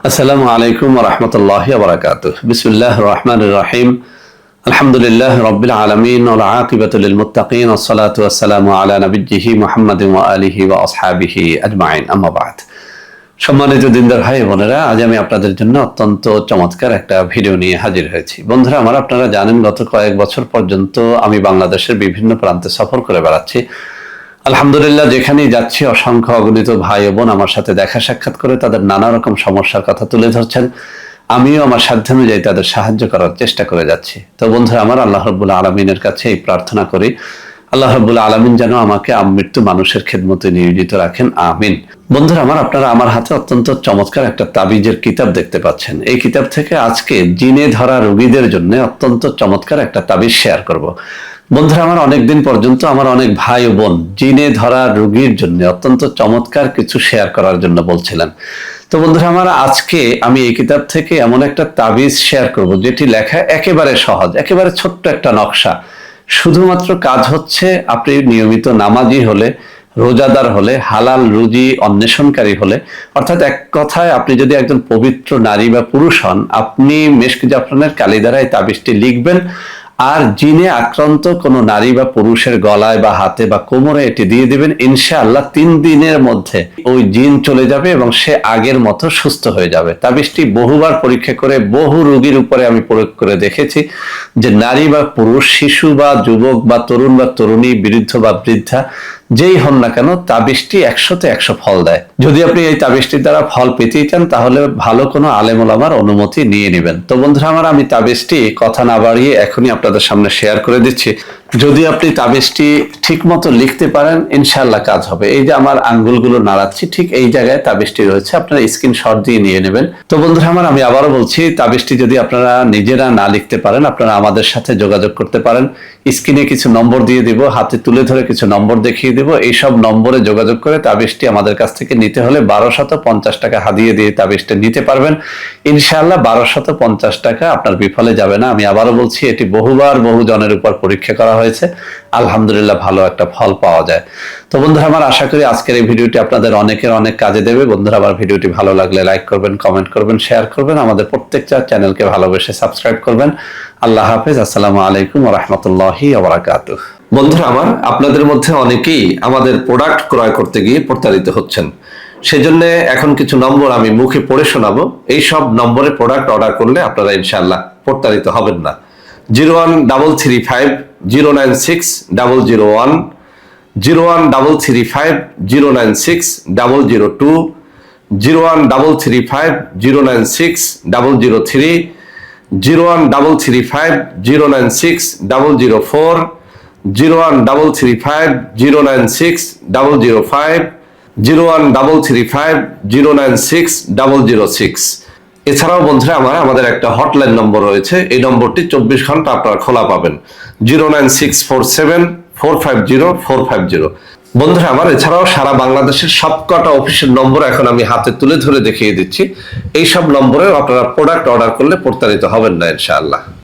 আসসালামু আলাইকুম ওয়া রাহমাতুল্লাহি ওয়া বারাকাতুহু। বিসমিল্লাহির রহমানির রহিম। আলহামদুলিল্লাহি রাব্বিল আলামিন ওয়াল আকিবাতু লিল মুত্তাকিন ওয়াস সালাতু ওয়াস সালামু আলা নাবিয়্যিহি মুহাম্মাদিন ওয়া আলিহি ওয়া আসহাবিহি আজমাইন। আম্মা বা'দ। সম্মানিত দিনদার ভাই বোনেরা, আজ আমি আপনাদের জন্য অত্যন্ত চমৎকার একটা ভিডিও নিয়ে হাজির হয়েছি। বন্ধুরা আমার, আপনারা জানেন গত কয়েক বছর পর্যন্ত আমি বাংলাদেশের বিভিন্ন প্রান্তে সফর করে বেড়াচ্ছি। আলহামদুলিল্লাহ, যেখানেই যাচ্ছি অসংখ্য অগণিত ভাই বোন আমার সাথে দেখা সাক্ষাৎ করে তাদের নানা রকম সমস্যার কথা তুলে ধরছেন। আমিও আমার সাধ্যানুযায়ী তাদের সাহায্য করার চেষ্টা করে যাচ্ছি। তো বন্ধুরা আমার, আল্লাহ রাব্বুল আলামিনের কাছে এই প্রার্থনা করি, আল্লাহ রাব্বুল আলামিন যেন আমাকে আমৃত্যু মানুষের খেদমতে নিয়োজিত রাখেন, আমিন। বন্ধুরা আমার, আপনারা আমার হাতে অত্যন্ত চমৎকার একটা তাবিজের কিতাব দেখতে পাচ্ছেন। এই কিতাব থেকে আজকে জিনে ধরা রোগীদের জন্য অত্যন্ত চমৎকার একটা তাবিজ শেয়ার করব। বন্ধুরা আমার, অনেকদিন পর্যন্ত আমার অনেক ভাই ও বোন জিনে ধরা রোগীর জন্য অত্যন্ত চমৎকার কিছু শেয়ার করার জন্য বলছিলেন। তো বন্ধুরা আমার, আজকে আমি এই কিতাব থেকে এমন একটা তাবিজ শেয়ার করব যেটি লেখা একেবারে সহজ, একেবারে ছোট্ট একটা নকশা। শুধুমাত্র কাজ হচ্ছে, আপনি নিয়মিত নামাজি হলে, রোজাদার হলে, হালাল রুজি অন্বেষণকারী হলে, অর্থাৎ এক কথায় আপনি যদি একজন পবিত্র নারী বা পুরুষ হন, আপনি মেশক জাফরানের কালি দ্বারা এই তাবিজটি লিখবেন আর জিনে আক্রান্ত কোনো নারী বা পুরুষের গলায় বা হাতে বা কোমরে এটি দিয়ে দিবেন। ইনশাআল্লাহ 3 দিনের মধ্যে ওই জিন চলে যাবে এবং সে আগের মতো সুস্থ হয়ে যাবে। তাবিজটি বহুবার পরীক্ষা করে বহু রোগীর উপরে আমি প্রয়োগ করে দেখেছি যে নারী বা পুরুষ, শিশু বা যুবক বা তরুণ বা তরুণী, বৃদ্ধ বা বৃদ্ধা, যেই হন না কেন, তাবিজটি 100তে 100 ফল দেয়। যদি আপনি এই তাবিজটির দ্বারা ফল পেতেই চান তাহলে ভালো কোনো আলেম ওলামার অনুমতি নিয়ে নেবেন। তো বন্ধুরা আমার, আমি তাবিজটি কথা না বাড়িয়ে এখনই আপনাদের সামনে শেয়ার করে দিচ্ছি। যদি আপনি তাবিজটি ঠিক মতো লিখতে পারেন, ইনশাআল্লাহ কাজ হবে। এই যে আমার আঙ্গুলগুলো নাড়াচ্ছি, ঠিক এই জায়গায় তাবিজটি রয়েছে, আপনারা স্ক্রিনশট দিয়ে নিয়ে নেবেন। তো বন্ধুরা আমার, আমি আবারও বলছি, তাবিজটি যদি আপনারা নিজেরা না লিখতে পারেন, আপনারা আমাদের সাথে যোগাযোগ করতে পারেন। স্ক্রিনে কিছু নম্বর দিয়ে দিব, হাতে তুলে ধরে কিছু নম্বর দেখিয়ে দিব। এই সব নম্বরে যোগাযোগ করে তাবিজটি আমাদের কাছ থেকে নিতে হলে 1250 টাকা হাদিয়ে দিয়ে তাবিজটি নিতে পারবেন। ইনশাআল্লাহ 1250 টাকা আপনার বিফলে যাবে না। আমি আবারও বলছি, এটি বহুবার বহু জনের উপর পরীক্ষা করা হয়েছে, আলহামদুলিল্লাহ ভালো একটা ফল পাওয়া যায়। তো বন্ধুরা আমার, আশা করি আজকের এই ভিডিওটি আপনাদের অনেকের অনেক কাজে দেবে। বন্ধুরা আমার, ভিডিওটি ভালো লাগলে লাইক করবেন, কমেন্ট করবেন, শেয়ার করবেন। আমাদের প্রত্যেকটা চ্যানেলকে ভালোবেসে সাবস্ক্রাইব করবেন। আল্লাহ হাফেজ। আসসালামু আলাইকুম ওয়া রাহমাতুল্লাহি ওয়া বারাকাতুহু। বন্ধুরা আমার, আপনাদের মধ্যে অনেকেই আমাদের প্রোডাক্ট ক্রয় করতে গিয়ে প্রতারিত হচ্ছেন। সেজন্য এখন কিছু নম্বর আমি মুখে পড়ে শোনাবো। এই সব নম্বরে প্রোডাক্ট অর্ডার করলে আপনারা ইনশাআল্লাহ প্রতারিত হবেন না। 01335096001, 01335096002, 01335096003, 01335096004, 01335096005, 01335096006। এছাড়াও বন্ধুরা আমার, আমাদের একটা হটলাইন নম্বর রয়েছে। এই নম্বরটি 24 ঘন্টা আপনারা খোলা পাবেন, 09647450450। বন্ধুরা আমার, এছাড়াও সারা বাংলাদেশের সবকটা অফিসের নম্বর এখন আমি হাতে তুলে ধরে দেখিয়ে দিচ্ছি। এই সব নম্বরেও আপনারা প্রোডাক্ট অর্ডার করলে প্রতারিত হবেন না ইনশাআল্লাহ।